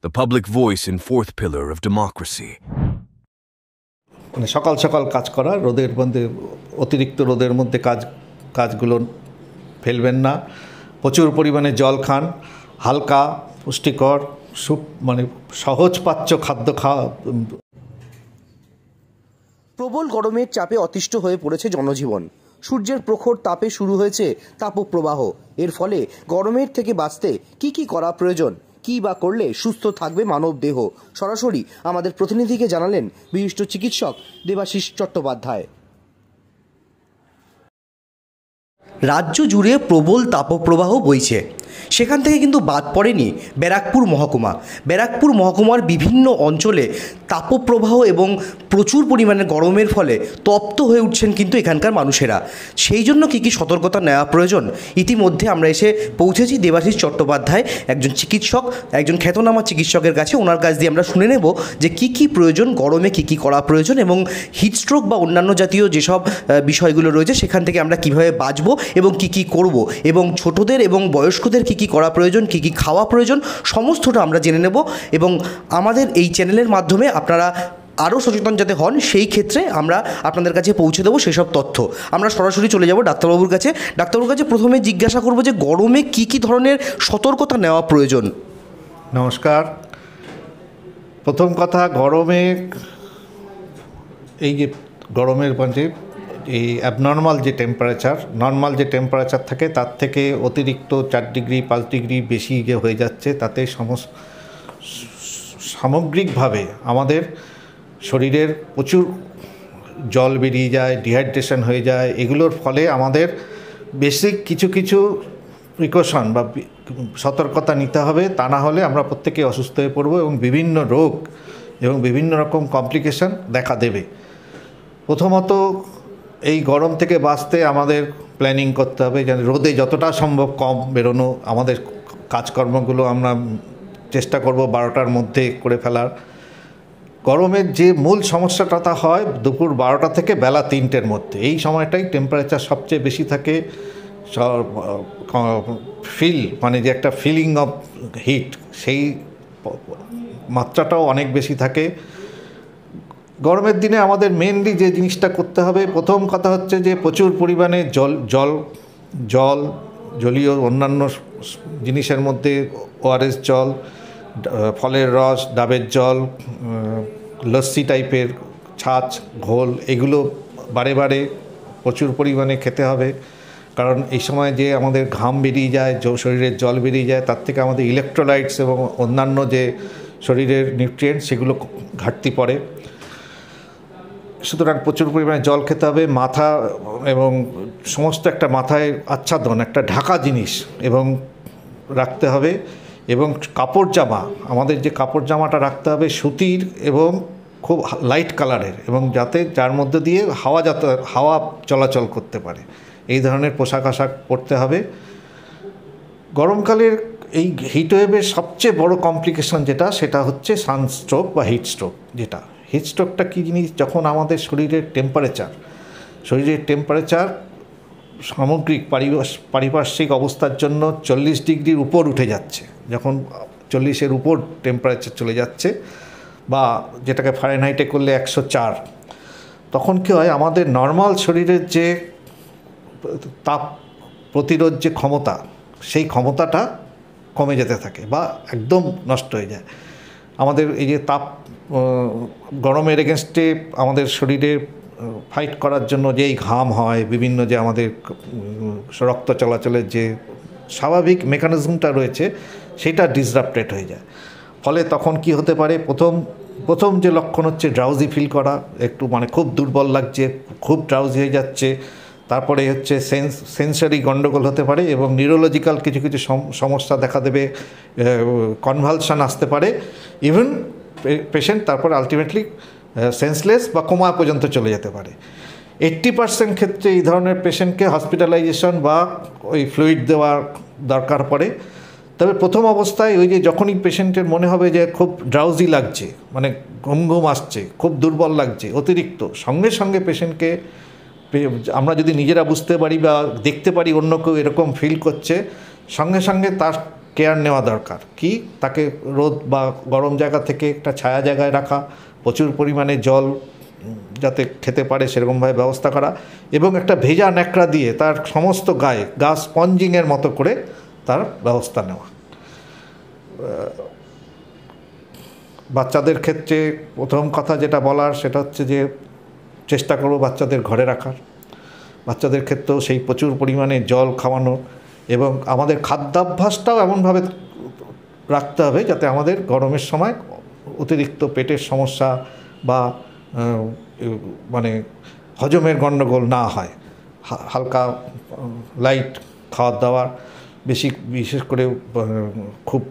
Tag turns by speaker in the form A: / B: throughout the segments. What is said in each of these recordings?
A: the public voice and fourth pillar of democracy.
B: মানে সকাল সকাল কাজ করা, রোদের মধ্যে অতিরিক্ত রোদের মধ্যে কাজগুলো ফেলবেন না, প্রচুর পরিমাণে জল খান, হালকা পুষ্টিকর মানে সহজ পাচ্য খাদ্য খাওয়া।
C: প্রবল গরমের চাপে অতিষ্ঠ হয়ে পড়েছে জনজীবন। সূর্যের প্রখর তাপে শুরু হয়েছে তাপপ্রবাহ। এর ফলে গরমের থেকে বাঁচতে কি করা প্রয়োজন, কি বা করলে সুস্থ থাকবে মানব দেহ, সরাসরি আমাদের প্রতিনিধিকে জানালেন বিশিষ্ট চিকিৎসক দেবাশিস চট্টোপাধ্যায়। রাজ্য জুড়ে প্রবল তাপপ্রবাহ বইছে, সেখান থেকে কিন্তু বাদ পড়েনি ব্যারাকপুর মহকুমা। ব্যারাকপুর মহকুমার বিভিন্ন অঞ্চলে তাপপ্রবাহ এবং প্রচুর পরিমাণে গরমের ফলে তপ্ত হয়ে উঠছেন কিন্তু এখানকার মানুষেরা। সেই জন্য কী সতর্কতা নেওয়া প্রয়োজন, ইতিমধ্যে আমরা এসে পৌঁছেছি দেবাশিস চট্টোপাধ্যায়, একজন চিকিৎসক, একজন খ্যাতনামা চিকিৎসকের কাছে। ওনার কাছ দিয়ে আমরা শুনে নেব যে কী প্রয়োজন, গরমে কী করা প্রয়োজন এবং হিটস্ট্রোক বা অন্যান্য জাতীয় যেসব বিষয়গুলো রয়েছে সেখান থেকে আমরা কীভাবে বাঁচবো এবং কী করব, এবং ছোটদের এবং বয়স্কদের কী করা প্রয়োজন, কী খাওয়া প্রয়োজন, সমস্তটা আমরা জেনে নেব। এবং আমাদের এই চ্যানেলের মাধ্যমে আপনারা আরও সচেতন যাতে হন সেই ক্ষেত্রে আমরা আপনাদের কাছে পৌঁছে দেবো সেসব তথ্য। আমরা সরাসরি চলে যাব ডাক্তারবাবুর কাছে। ডাক্তারবাবুর কাছে প্রথমে জিজ্ঞাসা করব যে গরমে কী ধরনের সতর্কতা নেওয়া প্রয়োজন।
B: নমস্কার। প্রথম কথা, গরমে এই যে গরমের মাঝে এই অ্যাবনর্মাল যে টেম্পারেচার, নর্মাল যে টেম্পারেচার থাকে তার থেকে অতিরিক্ত 4 ডিগ্রি 5 ডিগ্রি বেশি যে হয়ে যাচ্ছে, তাতে সামগ্রিকভাবে আমাদের শরীরের প্রচুর জল বেরিয়ে যায়, ডিহাইড্রেশন হয়ে যায়। এগুলোর ফলে আমাদের বেসিক কিছু প্রিকশন বা সতর্কতা নিতে হবে, তা না হলে আমরা প্রত্যেকে অসুস্থ হয়ে পড়ব এবং বিভিন্ন রোগ এবং বিভিন্ন রকম কমপ্লিকেশন দেখা দেবে। প্রথমত এই গরম থেকে বাঁচতে আমাদের প্ল্যানিং করতে হবে, যেন রোদে যতটা সম্ভব কম বেরোনো, আমাদের কাজকর্মগুলো আমরা চেষ্টা করব 12টার মধ্যে করে ফেলার। গরমের যে মূল সমস্যাটা হয় দুপুর 12টা থেকে বেলা 3টের মধ্যে, এই সময়টাই টেম্পারেচার সবচেয়ে বেশি থাকে। মানে যে একটা ফিলিং অফ হিট, সেই মাত্রাটাও অনেক বেশি থাকে। গরমের দিনে আমাদের মেনলি যে জিনিসটা করতে হবে, প্রথম কথা হচ্ছে যে প্রচুর পরিমাণে জলীয় অন্যান্য জিনিসের মধ্যে ওআরএস জল, ফলের রস, ডাবের জল, লস্যি টাইপের ছাঁচ, ঘোল, এগুলো বারে প্রচুর পরিমাণে খেতে হবে। কারণ এই সময় যে আমাদের ঘাম বেরিয়ে যায়, শরীরের জল বেরিয়ে যায়, তার থেকে আমাদের ইলেকট্রোলাইটস এবং অন্যান্য যে শরীরের নিউট্রিয়েন্টস সেগুলো ঘাটতি পড়ে। সুতরাং প্রচুর পরিমাণে জল খেতে হবে। মাথা এবং সমস্ত একটা মাথায় আচ্ছাদন, একটা ঢাকা জিনিস এবং রাখতে হবে। এবং কাপড় জামা, আমাদের যে কাপড় জামাটা রাখতে হবে সুতির এবং খুব লাইট কালারের, এবং যার মধ্যে দিয়ে হাওয়া চলাচল করতে পারে, এই ধরনের পোশাক আশাক পরতে হবে। গরমকালের এই হিটওয়েভের সবচেয়ে বড় কমপ্লিকেশন সেটা হচ্ছে সানস্ট্রোক বা হিটস্ট্রোক। হিটস্ট্রোকটা কী জিনিস, যখন আমাদের শরীরের টেম্পারেচার সামগ্রিক পারিপার্শ্বিক অবস্থার জন্য 40 ডিগ্রির উপর উঠে যাচ্ছে, যখন 40-এর উপর টেম্পারেচার চলে যাচ্ছে, বা যেটাকে ফারেনহাইটে করলে 104, তখন কী হয়, আমাদের নর্মাল শরীরের যে তাপ প্রতিরোধ যে ক্ষমতা, সেই ক্ষমতাটা কমে যেতে থাকে বা একদম নষ্ট হয়ে যায়। আমাদের এই যে গরমের এগেনস্টে আমাদের শরীরে ফাইট করার জন্য যেই ঘাম হয়, বিভিন্ন যে আমাদের রক্ত চলাচলের যে স্বাভাবিক মেকানিজমটা রয়েছে সেটা ডিসরাপ্টেড হয়ে যায়। ফলে তখন কি হতে পারে, প্রথম যে লক্ষণ হচ্ছে ড্রাউজি ফিল করা, একটু মানে খুব দুর্বল লাগছে, খুব ড্রাউজি হয়ে যাচ্ছে। তারপরে হচ্ছে সেন্সারি গন্ডগোল হতে পারে এবং নিউরোলজিক্যাল কিছু সমস্যা দেখা দেবে, কনভালশন আসতে পারে, ইভেন পেশেন্ট তারপর আলটিমেটলি সেন্সলেস বা কোমা পর্যন্ত চলে যেতে পারে। 80% ক্ষেত্রে এই ধরনের পেশেন্টকে হসপিটালাইজেশন বা ওই ফ্লুইড দেওয়ার দরকার পড়ে। তবে প্রথম অবস্থায় ওই যে যখনই পেশেন্টের মনে হবে যে খুব ড্রাউজি লাগছে, মানে ঘুম আসছে, খুব দুর্বল লাগছে অতিরিক্ত, সঙ্গে সঙ্গে পেশেন্টকে আমরা যদি নিজেরা বুঝতে পারি বা দেখতে পারি অন্য কেউ এরকম ফিল করছে, সঙ্গে সঙ্গে কেয়ার নেওয়া দরকার। কি তাকে রোদ বা গরম জায়গা থেকে একটা ছায়া জায়গায় রাখা, প্রচুর পরিমাণে জল যাতে খেতে পারে সেরকমভাবে ব্যবস্থা করা, এবং একটা ভেজা ন্যাকড়া দিয়ে তার সমস্ত গায়ে গা স্পঞ্জিংয়ের মতো করে তার ব্যবস্থা নেওয়া। বাচ্চাদের ক্ষেত্রে প্রথম কথা যেটা বলার সেটা হচ্ছে যে চেষ্টা করব বাচ্চাদের ঘরে রাখার। বাচ্চাদের ক্ষেত্রেও সেই প্রচুর পরিমাণে জল খাওয়ানো, এবং আমাদের খাদ্যাভ্যাসটাও এমনভাবে রাখতে হবে যাতে আমাদের গরমের সময় অতিরিক্ত পেটের সমস্যা বা মানে হজমের গণ্ডগোল না হয়। হালকা লাইট খাওয়ার দাওয়ার, বিশেষ করে খুব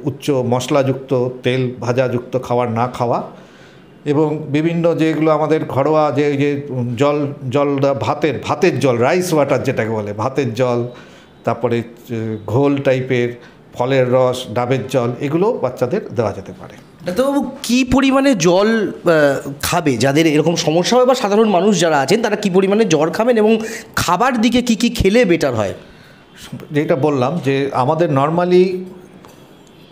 B: উচ্চ মশলাযুক্ত তেল ভাজাযুক্ত খাবার না খাওয়া, এবং বিভিন্ন যেগুলো আমাদের ঘরোয়া যে জল ভাতের জল, রাইস ওয়াটার যেটাকে বলে, ভাতের জল, তারপরে ঘোল টাইপের ফলের রস, ডাবের জল, এগুলো বাচ্চাদের দেওয়া যেতে পারে।
C: ডাক্তারবাবু, কী পরিমাণে জল খাবে যাদের এরকম সমস্যা হয়, বা সাধারণ মানুষ যারা আছেন তারা কী পরিমাণে জল খাবেন, এবং খাবার দিকে কি কি খেলে বেটার হয়?
B: যেটা বললাম যে আমাদের নর্মালি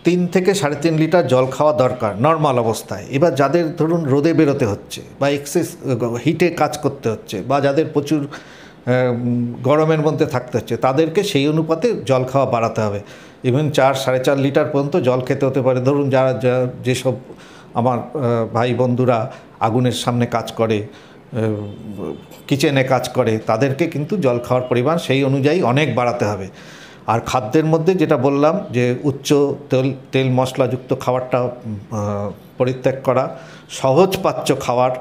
B: 3 থেকে 3.5 লিটার জল খাওয়া দরকার নর্মাল অবস্থায়। এবার যাদের ধরুন রোদে বেরোতে হচ্ছে বা এক্সেস হিটে কাজ করতে হচ্ছে বা যাদের প্রচুর গরমের মধ্যে থাকতে হচ্ছে, তাদেরকে সেই অনুপাতে জল খাওয়া বাড়াতে হবে। ইভেন 4-4.5 লিটার পর্যন্ত জল খেতে হতে পারে। ধরুন যেসব আমার ভাই বন্ধুরা আগুনের সামনে কাজ করে, কিচেনে কাজ করে, তাদেরকে কিন্তু জল খাওয়ার পরিমাণ সেই অনুযায়ী অনেক বাড়াতে হবে। আর খাদ্যের মধ্যে যেটা বললাম যে উচ্চ তেল মশলাযুক্ত খাবারটা পরিত্যাগ করা, সহজ পাচ্য খাবার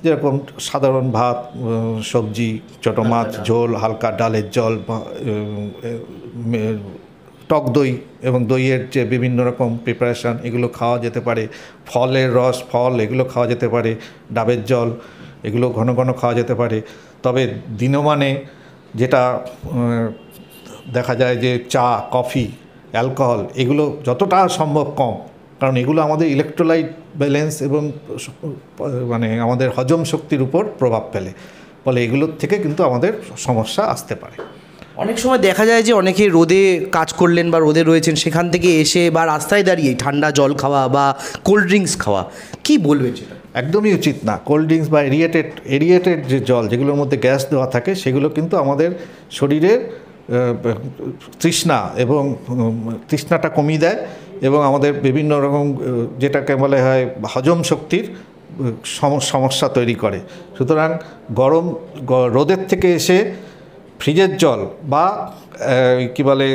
B: যেরকম সাধারণ ভাত, সবজি, ছোটো মাছ, ঝোল, হালকা ডালের জল, টক দই এবং দইয়ের যে বিভিন্ন রকম প্রিপারেশান, এগুলো খাওয়া যেতে পারে। ফলের রস, ফল, এগুলো খাওয়া যেতে পারে। ডাবের জল, এগুলো ঘন ঘন খাওয়া যেতে পারে। তবে দিনমানে যেটা দেখা যায় যে চা, কফি, অ্যালকোহল, এগুলো যতটা সম্ভব কম, কারণ এগুলো আমাদের ইলেকট্রোলাইট ব্যালেন্স এবং মানে আমাদের হজম শক্তির উপর প্রভাব ফেলে, ফলে এগুলোর থেকে কিন্তু আমাদের সমস্যা আসতে পারে।
C: অনেক সময় দেখা যায় যে অনেকে রোদে কাজ করলেন বা রোদে রয়েছেন, সেখান থেকে এসে বা রাস্তায় দাঁড়িয়ে ঠান্ডা জল খাওয়া বা কোল্ড ড্রিঙ্কস খাওয়া, কি বলবেন সেটা?
B: একদমই উচিত না। কোল্ড ড্রিঙ্কস বা এরিয়েটেড যে জল, যেগুলোর মধ্যে গ্যাস দেওয়া থাকে, সেগুলো কিন্তু আমাদের শরীরের তৃষ্ণা এবং তৃষ্ণাটা কমিয়ে দেয় এবং আমাদের বিভিন্ন রকম যেটাকে বলে হয় হজম শক্তির সমস্যা তৈরি করে। সুতরাং রোদের থেকে এসে ফ্রিজের জল বা কি বলে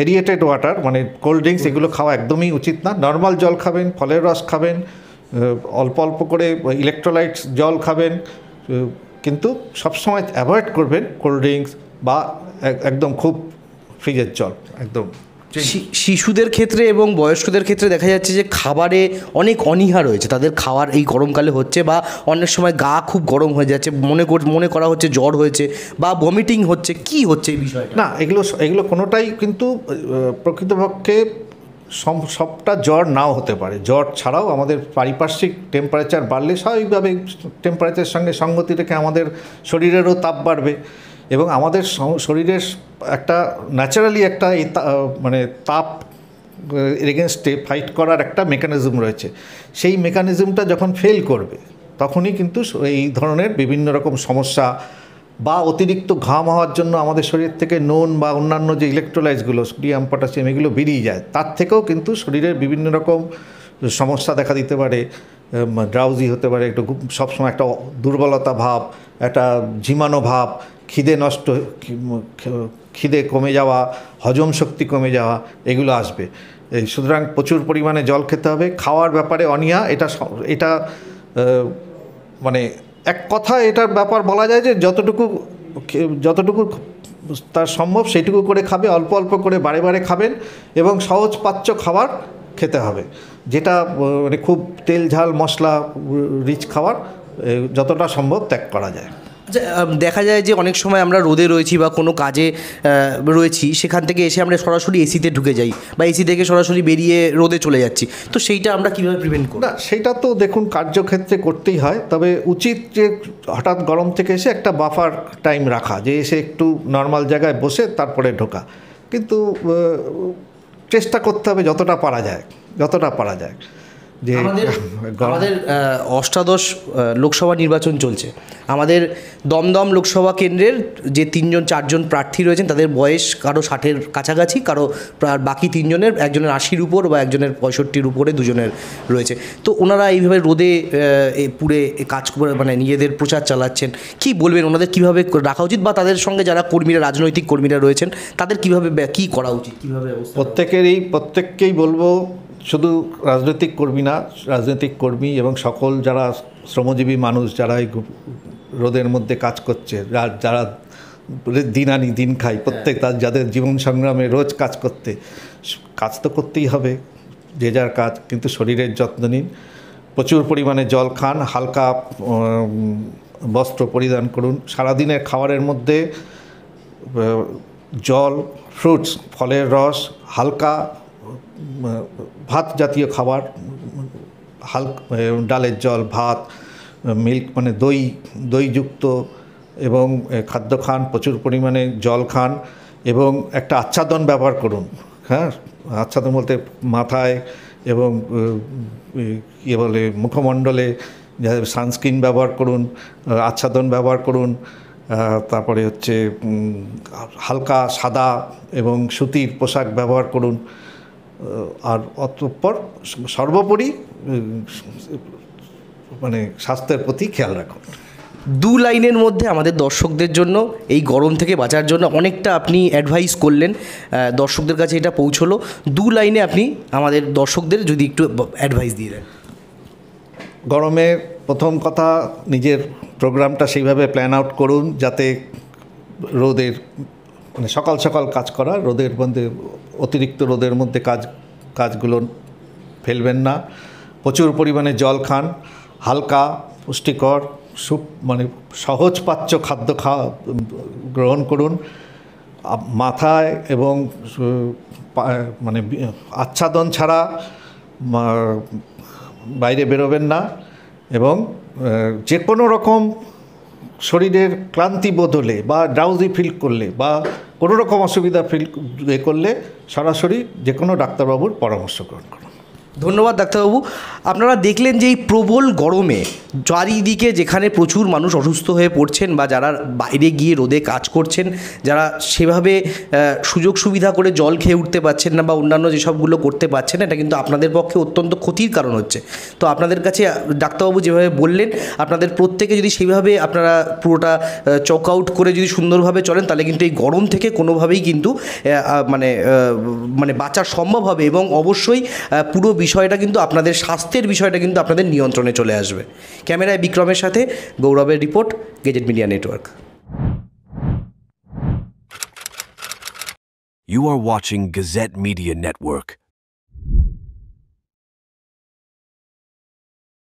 B: এরিয়েটেড ওয়াটার মানে কোল্ড ড্রিঙ্কস, এগুলো খাওয়া একদমই উচিত না। নর্মাল জল খাবেন, ফলের রস খাবেন, অল্প অল্প করে ইলেকট্রোলাইটস জল খাবেন, কিন্তু সবসময় অ্যাভয়েড করবেন কোল্ড ড্রিঙ্কস বা একদম খুব ফ্রিজের জল একদম।
C: শিশুদের ক্ষেত্রে এবং বয়স্কদের ক্ষেত্রে দেখা যাচ্ছে যে খাবারে অনেক অনীহা রয়েছে, তাদের খাওয়ার এই গরমকালে হচ্ছে, বা অনেক সময় গা খুব গরম হয়ে যাচ্ছে, মনে করা হচ্ছে জ্বর হয়েছে বা ভমিটিং হচ্ছে। কি হচ্ছে এই বিষয়টা?
B: না, এগুলো কোনোটাই কিন্তু প্রকৃতপক্ষে সবটা জ্বর নাও হতে পারে। জ্বর ছাড়াও আমাদের পারিপার্শ্বিক টেম্পারেচার বাড়লে স্বাভাবিকভাবে টেম্পারেচারের সঙ্গে সঙ্গতি রেখে আমাদের শরীরেরও তাপ বাড়বে এবং আমাদের শরীরের একটা ন্যাচারালি একটা মানে তাপ এগেনস্টে ফাইট করার একটা মেকানিজম রয়েছে। সেই মেকানিজমটা যখন ফেল করবে তখনই কিন্তু এই ধরনের বিভিন্ন রকম সমস্যা বা অতিরিক্ত ঘাম হওয়ার জন্য আমাদের শরীর থেকে নুন বা অন্যান্য যে ইলেকট্রোলাইটসগুলো, সোডিয়াম, পটাশিয়াম, এগুলো বেরিয়ে যায়। তার থেকেও কিন্তু শরীরের বিভিন্ন রকম সমস্যা দেখা দিতে পারে। ড্রাউজি হতে পারে, একটু সবসময় একটা দুর্বলতা ভাব, একটা ঝিমানো ভাব, খিদে কমে যাওয়া, হজম শক্তি কমে যাওয়া, এগুলো আসবে। সুতরাং প্রচুর পরিমাণে জল খেতে হবে। খাওয়ার ব্যাপারে অনীহা, এটা মানে এক কথা এটার ব্যাপার বলা যায় যে যতটুকু তার সম্ভব সেইটুকু করে খাবে, অল্প অল্প করে বারে বারে খাবেন এবং সহজ পাচ্য খাবার খেতে হবে, যেটা মানে খুব তেল ঝাল মশলা রিচ খাবার যতটা সম্ভব ত্যাগ করা যায়।
C: দেখা যায় যে অনেক সময় আমরা রোদে রয়েছি বা কোনো কাজে রয়েছি, সেখান থেকে এসে আমরা সরাসরি এসিতে ঢুকে যাই বা এসি থেকে সরাসরি বেরিয়ে রোদে চলে যাচ্ছি, তো সেইটা আমরা কীভাবে প্রিভেন্ট করি?
B: না, সেইটা তো দেখুন কার্যক্ষেত্রে করতেই হয়, তবে উচিত যে হঠাৎ গরম থেকে এসে একটা বাফার টাইম রাখা, যে এসে একটু নর্মাল জায়গায় বসে তারপরে ঢোকা। কিন্তু চেষ্টা করতে হবে যতটা পারা যায় যে
C: আমাদের অষ্টাদশ লোকসভা নির্বাচন চলছে। আমাদের দমদম লোকসভা কেন্দ্রের যে 3-4জন প্রার্থী রয়েছেন তাদের বয়স কারো 60-এর কাছাকাছি, কারো বাকি 3জনের একজনের 80-র উপর বা একজনের 65-র উপরে, 2জনের রয়েছে। তো ওনারা এইভাবে রোদে পুড়ে কাজ করে মানে নিজেদের প্রচার চালাচ্ছেন। কি বলবেন ওনাদের কীভাবে রাখা উচিত, বা তাদের সঙ্গে যারা কর্মীরা, রাজনৈতিক কর্মীরা রয়েছেন তাদের কীভাবে কী করা উচিত, কীভাবে?
B: প্রত্যেককেই বলবো, শুধু রাজনৈতিক কর্মী এবং সকল যারা শ্রমজীবী মানুষ যারা এই রোদের মধ্যে কাজ করছে, যারা দিন আনি দিন খাই, যাদের জীবন সংগ্রামে রোজ কাজ তো করতেই হবে, যে যার কাজ, কিন্তু শরীরের যত্ন নিন, প্রচুর পরিমাণে জল খান, হালকা বস্ত্র পরিধান করুন। সারাদিনের খাবারের মধ্যে জল, ফ্রুটস, ফলের রস, হালকা ভাত জাতীয় খাবার, ডালের জল, ভাত, মিল্ক মানে দইযুক্ত এবং খাদ্য খান, প্রচুর পরিমাণে জল খান এবং একটা আচ্ছাদন ব্যবহার করুন। হ্যাঁ, আচ্ছাদন বলতে মাথায় এবং বলে মুখমণ্ডলে সানস্ক্রিন ব্যবহার করুন, আচ্ছাদন ব্যবহার করুন। তারপরে হচ্ছে হালকা সাদা এবং সুতির পোশাক ব্যবহার করুন। আর অতঃপর সর্বোপরি মানে স্বাস্থ্যের প্রতি খেয়াল রাখুন।
C: 2 লাইনের মধ্যে আমাদের দর্শকদের জন্য এই গরম থেকে বাঁচার জন্য অনেকটা আপনি অ্যাডভাইস করলেন, দর্শকদের কাছে এটা পৌঁছলো। 2 লাইনে আপনি আমাদের দর্শকদের যদি একটু অ্যাডভাইস দিয়ে দেন।
B: গরমে প্রথম কথা, নিজের প্রোগ্রামটা সেইভাবে প্ল্যান আউট করুন যাতে রোদের মানে সকাল সকাল কাজ করা, রোদের মধ্যে অতিরিক্ত রোদের মধ্যে কাজগুলো ফেলবেন না। প্রচুর পরিমাণে জল খান, হালকা পুষ্টিকর মানে সহজপাচ্য খাদ্য গ্রহণ করুন। মাথায় এবং মানে আচ্ছাদন ছাড়া বাইরে বেরোবেন না এবং যে কোনো রকম শরীরের ক্লান্তি বোধ হলে বা ড্রাউজি ফিল করলে বা কোনো রকম অসুবিধা করলে সরাসরি যে কোনো ডাক্তারবাবুর পরামর্শ গ্রহণ করুন।
C: ধন্যবাদ ডাক্তারবাবু। আপনারা দেখলেন যে এই প্রবল গরমে চারিদিকে যেখানে প্রচুর মানুষ অসুস্থ হয়ে পড়ছেন বা যারা বাইরে গিয়ে রোদে কাজ করছেন, যারা সেভাবে সুযোগ সুবিধা করে জল খেয়ে উঠতে পারছেন না বা অন্যান্য যেসবগুলো করতে পারছেন না, এটা কিন্তু আপনাদের পক্ষে অত্যন্ত ক্ষতির কারণ হচ্ছে। তো আপনাদের কাছে ডাক্তারবাবু যেভাবে বললেন, আপনাদের প্রত্যেকে যদি সেইভাবে আপনারা পুরোটা চক আউট করে যদি সুন্দরভাবে চলেন, তাহলে কিন্তু এই গরম থেকে কোনোভাবেই কিন্তু মানে বাঁচা সম্ভব হবে এবং অবশ্যই পুরো বিষয়টা কিন্তু আপনাদের স্বাস্থ্যের বিষয়টা কিন্তু আপনাদের নিয়ন্ত্রণে চলে আসবে। ক্যামেরায় বিক্রমের সাথে গৌরবের report, gadget media network.
A: You are watching Gazette Media Network.